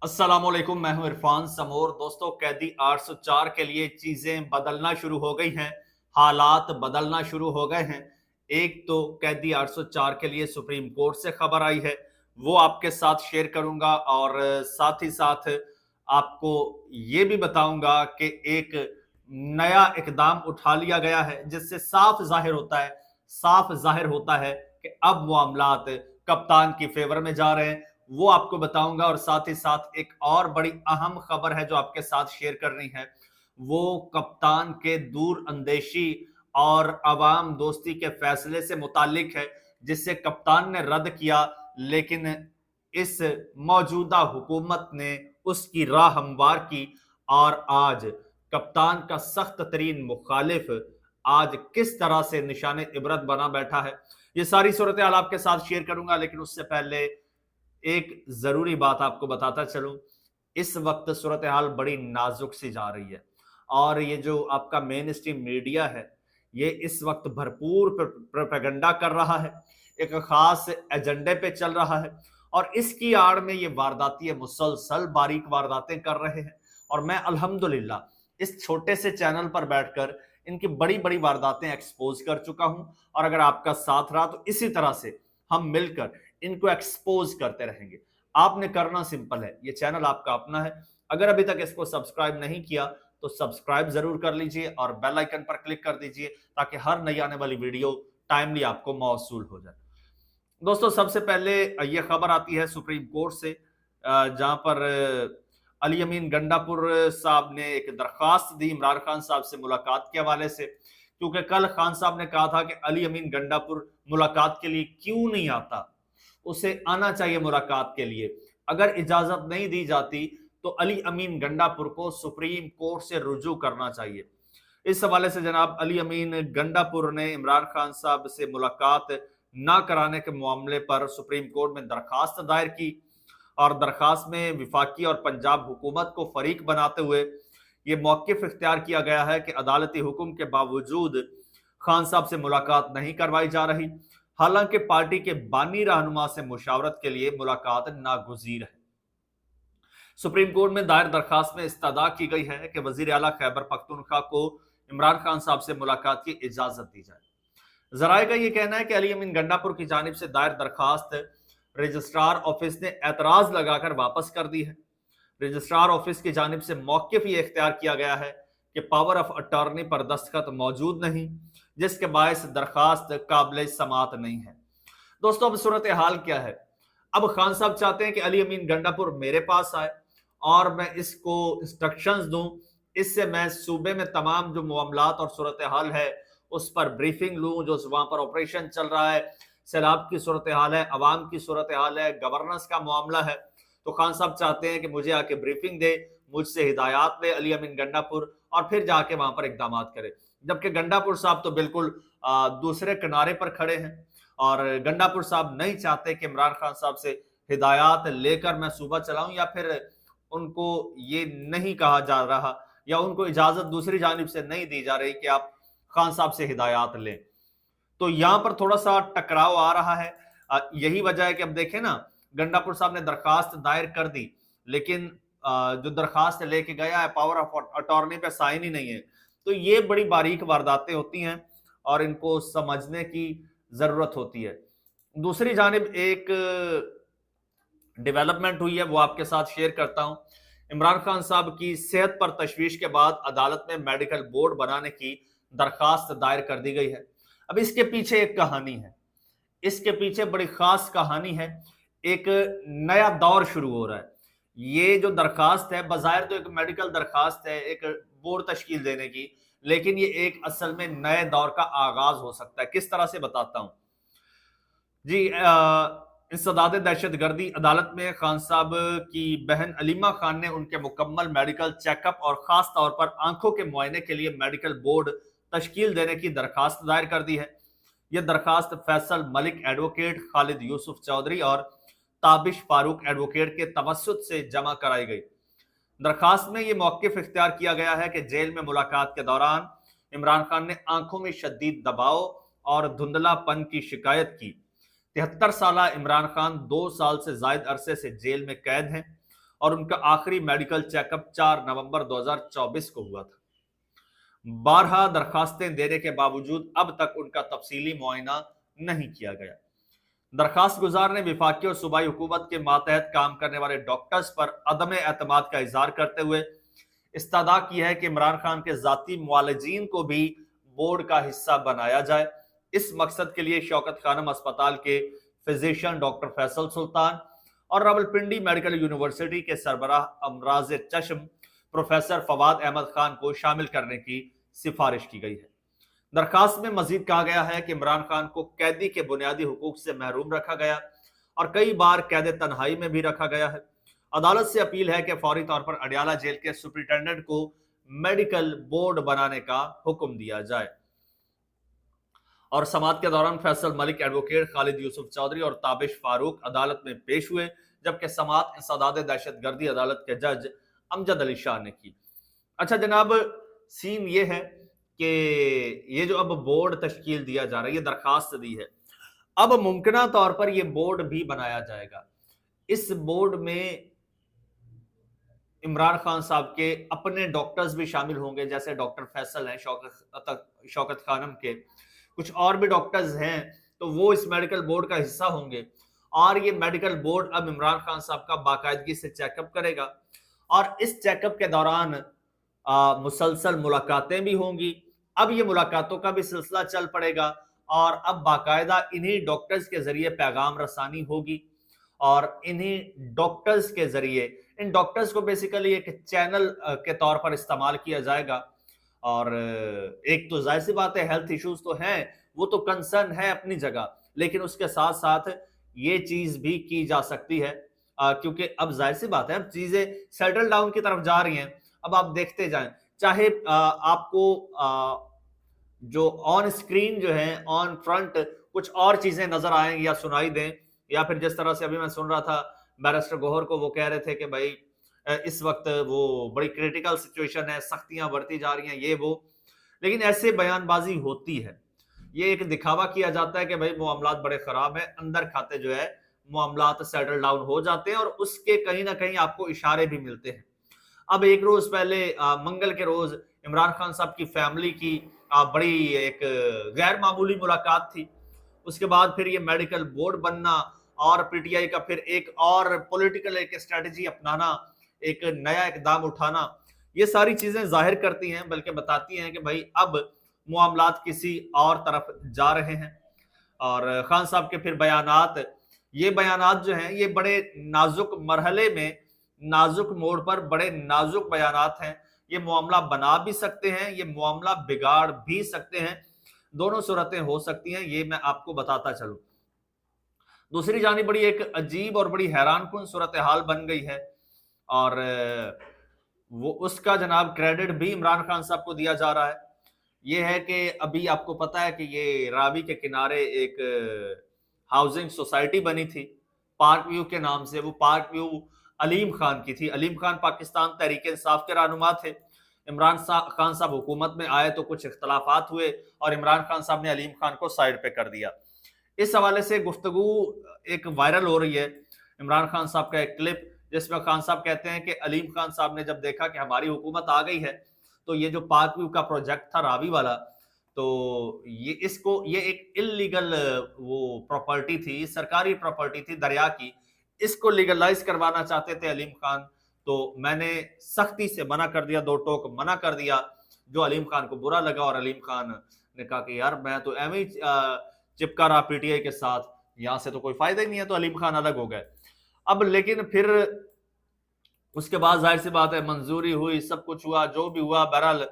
अस्सलामुअलैकुम, मैं हूं इरफान समोर। दोस्तों, कैदी 804 के लिए चीजें बदलना शुरू हो गई हैं, हालात बदलना शुरू हो गए हैं। एक तो कैदी 804 के लिए सुप्रीम कोर्ट से खबर आई है, वो आपके साथ शेयर करूंगा और साथ ही साथ आपको ये भी बताऊंगा कि एक नया इकदाम उठा लिया गया है जिससे साफ जाहिर होता है कि अब मामलात कप्तान की फेवर में जा रहे हैं। वो आपको बताऊंगा और साथ ही साथ एक और बड़ी अहम खबर है जो आपके साथ शेयर करनी है। वो कप्तान के दूर अंदेशी और अवाम दोस्ती के फैसले से मुतालिक है जिससे कप्तान ने रद्द किया, लेकिन इस मौजूदा हुकूमत ने उसकी राह हमवार की और आज कप्तान का सख्त तरीन मुखालिफ आज किस तरह से निशाने इबरत बना बैठा है। ये सारी सूरत हाल आपके साथ शेयर करूंगा, लेकिन उससे पहले एक जरूरी बात आपको बताता चलूं। इस वक्त सूरत हाल बड़ी नाजुक सी जा रही है और ये जो आपका मेन स्ट्रीम मीडिया है ये इस वक्त भरपूर प्रोपेगेंडा कर रहा है, एक खास एजेंडे पे चल रहा है और इसकी आड़ में ये वारदाती मुसलसल बारीक वारदातें कर रहे हैं। और मैं अल्हम्दुलिल्लाह इस छोटे से चैनल पर बैठकर इनकी बड़ी बड़ी वारदातें एक्सपोज कर चुका हूं और अगर आपका साथ रहा तो इसी तरह से हम मिलकर इनको एक्सपोज करते रहेंगे। आपने करना सिंपल है, ये चैनल आपका अपना है। अगर अभी तक इसको सब्सक्राइब नहीं किया तो सब्सक्राइब जरूर कर लीजिए और बेल आइकन पर क्लिक कर दीजिए ताकि हर नई आने वाली वीडियो टाइमली आपको मौसूल हो जाए। दोस्तों, सबसे पहले ये खबर आती है सुप्रीम कोर्ट से, जहां पर अली अमीन गंडापुर साहब ने एक दरखास्त दी इमरान खान साहब से मुलाकात के हवाले से, क्योंकि कल खान साहब ने कहा था कि अली अमीन गंडापुर मुलाकात के लिए क्यों नहीं आता, उसे आना चाहिए मुलाकात के लिए। अगर इजाजत नहीं दी जाती तो अली अमीन गंडापुर को सुप्रीम कोर्ट से रुजू करना चाहिए। इस हवाले से जनाब अली अमीन गंडापुर ने इमरान खान साहब से मुलाकात ना कराने के मामले पर सुप्रीम कोर्ट में दरखास्त दायर की और दरखास्त में विफाकी और पंजाब हुकूमत को फरीक बनाते हुए ये मौक़िफ़ इख्तियार किया गया है कि अदालती हुक्म के बावजूद खान साहब से मुलाकात नहीं करवाई जा रही, हालांकि पार्टी के बानी रहनुमा से मुशावरत के लिए मुलाकात नागुज़ीर है। सुप्रीम कोर्ट में दायर दरखास्त में इस्तदा की गई है कि वजीर आला खैबर पख्तूनख्वा को इमरान खान साहब से मुलाकात की इजाजत दी जाए। जराये का यह कहना है कि अली अमीन गंडापुर की जानिब से दायर दरखास्त रजिस्ट्रार ऑफिस ने एतराज लगाकर वापस कर दी है। रजिस्ट्रार ऑफिस की जानिब से मौक़िफ़ ये इख्तियार किया गया है कि पावर ऑफ अटॉर्नी पर दस्तखत मौजूद नहीं, जिसके बायस दरखास्त काबिल समात नहीं है। दोस्तों, अब सूरत हाल क्या है? अब खान साहब चाहते हैं कि अली अमीन गंडापुर मेरे पास आए और मैं इसको इंस्ट्रक्शंस दूं, इससे मैं सूबे में तमाम जो मामलात और सूरत हाल है उस पर ब्रीफिंग लूं, जो वहां पर ऑपरेशन चल रहा है, सैलाब की सूरत हाल है, अवाम की सूरत हाल है, गवर्नेंस का मामला है। तो खान साहब चाहते हैं कि मुझे आके ब्रीफिंग दे, मुझसे हिदायत ले अली अमीन गंडापुर और फिर जाके वहां पर इकदाम करे। जबकि गंडापुर साहब तो बिल्कुल दूसरे किनारे पर खड़े हैं और गंडापुर साहब नहीं चाहते कि इमरान खान साहब से हिदायत लेकर मैं सूबा चलाऊं, या फिर उनको ये नहीं कहा जा रहा या उनको इजाजत दूसरी जानिब से नहीं दी जा रही कि आप खान साहब से हिदायत लें। तो यहां पर थोड़ा सा टकराव आ रहा है। यही वजह है कि अब देखें ना, गंडापुर साहब ने दरखास्त दायर कर दी, लेकिन जो दरखास्त लेके गया है पावर ऑफ अटॉर्नी पे साइन ही नहीं है। तो ये बड़ी बारीक वारदातें होती हैं और इनको समझने की जरूरत होती है। दूसरी जानिब एक डेवलपमेंट हुई है, वो आपके साथ शेयर करता हूं। इमरान खान साहब की सेहत पर तशवीश के बाद अदालत में मेडिकल बोर्ड बनाने की दरखास्त दायर कर दी गई है। अब इसके पीछे एक कहानी है, इसके पीछे बड़ी खास कहानी है। एक नया दौर शुरू हो रहा है। ये जो दरखास्त है बज़ाहिर तो एक मेडिकल दरखास्त है, एक बोर्ड तश्कील देने की, लेकिन ये एक असल में नए दौर का आगाज हो सकता है। किस तरह से बताता हूं जी। इंसदाद दहशत गर्दी अदालत में खान साहब की बहन अलीमा खान ने उनके मुकम्मल मेडिकल चेकअप और खास तौर पर आंखों के मुआयने के लिए मेडिकल बोर्ड तश्कील देने की दरखास्त दायर कर दी है। यह दरखास्त फैसल मलिक एडवोकेट, खालिद यूसुफ चौधरी और ताबिश फारूक एडवोकेट के तवस्सुत से जमा कराई गई। दरखास्त में यह मौक़िफ़ इख्तियार किया गया है कि जेल में मुलाकात के दौरान इमरान खान ने आंखों में शदीद दबाव और धुंधलापन की शिकायत की। 73 साल इमरान खान 2 साल से जायद अरसे से जेल में कैद हैं और उनका आखिरी मेडिकल चेकअप 4 नवंबर 2024 को हुआ था। 12 दरखास्तें देने के बावजूद अब तक उनका तफसीली मुआयना नहीं किया गया। दरखास्त गुजार ने विफाकी और सूबाई हुकूमत के मातहत काम करने वाले डॉक्टर्स पर अदम एतमाद का इजहार करते हुए इस्तदा की है कि इमरान खान के जाती मुआलजीन को भी बोर्ड का हिस्सा बनाया जाए। इस मकसद के लिए शौकत खानम अस्पताल के फिजिशियन डॉक्टर फैसल सुल्तान और रावलपिंडी मेडिकल यूनिवर्सिटी के सरबराह अमराज चश्म प्रोफेसर फवाद अहमद खान को शामिल करने की सिफारिश की गई है। दरखास्त में मजीद कहा गया है कि इमरान खान को कैदी के बुनियादी हुकूक से महरूम रखा गया और कई बार कैद तन्हाई में भी रखा गया है। अदालत से अपील है कि फौरी तौर पर अडियाला जेल के सुपरिटेंडेंट को मेडिकल बोर्ड बनाने का हुक्म दिया जाए। और समाअत के दौरान फैसल मलिक, एडवोकेट खालिद यूसुफ चौधरी और ताबिश फारूक अदालत में पेश हुए, जबकि समाअत इंसदाद दहशतगर्दी अदालत के जज अमजद अली शाह ने की। अच्छा जनाब, सीन ये है कि ये जो अब बोर्ड तश्कील दिया जा रहा है, ये दरखास्त दी है, अब मुमकिना तौर पर ये बोर्ड भी बनाया जाएगा। इस बोर्ड में इमरान खान साहब के अपने डॉक्टर्स भी शामिल होंगे, जैसे डॉक्टर फैसल हैं शौकत खानम के, कुछ और भी डॉक्टर्स हैं, तो वो इस मेडिकल बोर्ड का हिस्सा होंगे। और ये मेडिकल बोर्ड अब इमरान खान साहब का बाकायदगी से चेकअप करेगा और इस चेकअप के दौरान मुसलसल मुलाकातें भी होंगी। अब ये मुलाकातों का भी सिलसिला चल पड़ेगा और अब बाकायदा इन्हीं डॉक्टर्स के जरिए पैगाम रसानी होगी और इन्हीं डॉक्टर्स के जरिए इन डॉक्टर्स को बेसिकली एक चैनल के तौर पर इस्तेमाल किया जाएगा। और एक तो जाहिर सी बात है, हेल्थ इश्यूज तो हैं, वो तो कंसर्न है अपनी जगह, लेकिन उसके साथ साथ ये चीज भी की जा सकती है क्योंकि अब जाहिर सी बात है, अब चीजें सेटल डाउन की तरफ जा रही हैं। अब आप देखते जाएं, चाहे आपको जो ऑन स्क्रीन जो है, ऑन फ्रंट कुछ और चीजें नजर आएंगी या सुनाई दें, या फिर जिस तरह से अभी मैं सुन रहा था बैरिस्टर गौहर को, वो कह रहे थे कि भाई इस वक्त वो बड़ी क्रिटिकल सिचुएशन है, सख्तियां बढ़ती जा रही हैं, ये वो, लेकिन ऐसे बयानबाजी होती है, ये एक दिखावा किया जाता है कि भाई मामलात बड़े खराब हैं, अंदर खाते जो है मामलात सेटल डाउन हो जाते हैं और उसके कहीं ना कहीं आपको इशारे भी मिलते हैं। अब एक रोज पहले मंगल के रोज इमरान खान साहब की फैमिली की बड़ी एक गैर मामूली मुलाकात थी। उसके बाद फिर ये मेडिकल बोर्ड बनना और पीटीआई का फिर एक और पॉलिटिकल एक स्ट्रेटजी अपनाना, एक नया इकदाम उठाना, ये सारी चीजें जाहिर करती हैं, बल्कि बताती हैं कि भाई अब मामलात किसी और तरफ जा रहे हैं। और खान साहब के फिर बयानात, ये बयानात जो हैं ये बड़े नाजुक मरहले में, नाजुक मोड़ पर बड़े नाजुक बयानात हैं। ये मामला बना भी सकते हैं, ये मामला बिगाड़ भी सकते हैं, दोनों सूरतें हो सकती हैं, ये मैं आपको बताता चलूं। दूसरी जानिब बड़ी एक अजीब और बड़ी हैरानकुन सूरत हाल बन गई है और वो उसका जनाब क्रेडिट भी इमरान खान साहब को दिया जा रहा है। ये है कि अभी आपको पता है कि ये रावी के किनारे एक हाउसिंग सोसाइटी बनी थी पार्क व्यू के नाम से। वो पार्क व्यू अलीम खान की थी। अलीम खान पाकिस्तान तहरीक इंसाफ के रहनुमा थे। इमरान खान साहब हुकूमत में आए तो कुछ इख्तलाफात हुए और इमरान खान साहब ने अलीम खान को साइड पे कर दिया। इस हवाले से गुफ्तगू एक वायरल हो रही है, इमरान खान साहब का एक क्लिप जिसमें खान साहब कहते हैं कि अलीम खान साहब ने जब देखा कि हमारी हुकूमत आ गई है तो ये जो पार्क व्यू का प्रोजेक्ट था रावी वाला, तो ये एक इलीगल वो प्रॉपर्टी थी, सरकारी प्रॉपर्टी थी दरिया की, इसको लीगलाइज करवाना चाहते थे अलीम खान। तो मैंने सख्ती से मना कर दिया, दो टोक मना कर दिया, जो अलीम खान को बुरा लगा और अलीम खान ने कहा कि यार मैं तो एम ही चिपका रहा पीटीआई के साथ, यहां से तो कोई फायदा ही नहीं है, तो अलीम खान अलग हो गए। अब लेकिन फिर उसके बाद जाहिर सी बात है मंजूरी हुई, सब कुछ हुआ, जो भी हुआ, बहरहाल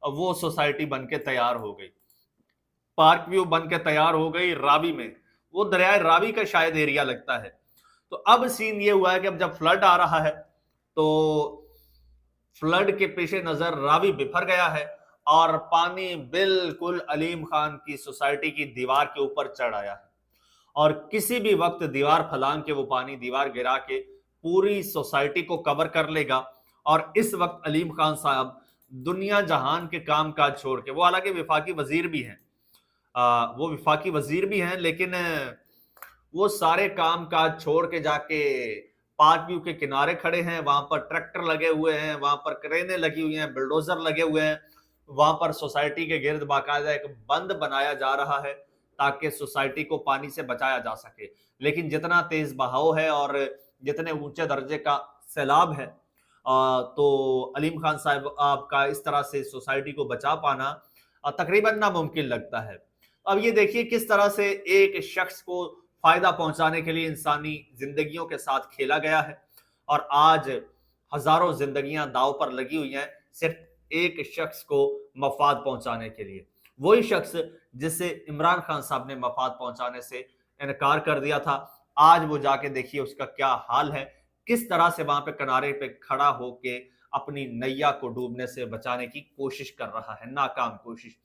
वो सोसाइटी बन के तैयार हो गई, पार्क व्यू बन के तैयार हो गई रावी में। वो दरियाए रावी का शायद एरिया लगता है। तो अब सीन ये हुआ है कि अब जब फ्लड आ रहा है तो फ्लड के पेश नजर रावी बिफर गया है और पानी बिल्कुल अलीम खान की सोसाइटी की दीवार के ऊपर चढ़ आया है और किसी भी वक्त दीवार फलांग के वो पानी दीवार गिरा के पूरी सोसाइटी को कवर कर लेगा। और इस वक्त अलीम खान साहब दुनिया जहान के काम काज छोड़ के, वो हालांकि विफाकी वजीर भी हैं, वो विफाकी वजीर भी हैं, लेकिन वो सारे काम काज छोड़ के जाके पार्क के किनारे खड़े हैं, वहां पर ट्रैक्टर लगे हुए हैं, वहां पर क्रेनें लगी हुई हैं, बुलडोजर लगे हुए हैं, वहां पर सोसाइटी के गिर्द बाकायदा एक बंद बनाया जा रहा है ताकि सोसाइटी को पानी से बचाया जा सके। लेकिन जितना तेज बहाव है और जितने ऊंचे दर्जे का सैलाब है, तो अलीम खान साहब आपका इस तरह से सोसाइटी को बचा पाना तकरीबन नामुमकिन लगता है। अब ये देखिए किस तरह से एक शख्स को फायदा पहुंचाने के लिए इंसानी जिंदगियों के साथ खेला गया है और आज हजारों जिंदगियां दाव पर लगी हुई हैं सिर्फ एक शख्स को मफाद पहुंचाने के लिए। वही शख्स जिसे इमरान खान साहब ने मफाद पहुंचाने से इनकार कर दिया था, आज वो जाके देखिए उसका क्या हाल है, किस तरह से वहां पे किनारे पे खड़ा होके अपनी नैया को डूबने से बचाने की कोशिश कर रहा है, नाकाम कोशिश।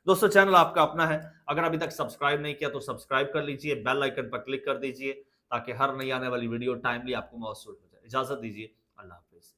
दोस्तों चैनल आपका अपना है, अगर अभी तक सब्सक्राइब नहीं किया तो सब्सक्राइब कर लीजिए, बेल आइकन पर क्लिक कर दीजिए ताकि हर नई आने वाली वीडियो टाइमली आपको मौसूल हो जाए। इजाजत दीजिए, अल्लाह हाफिज।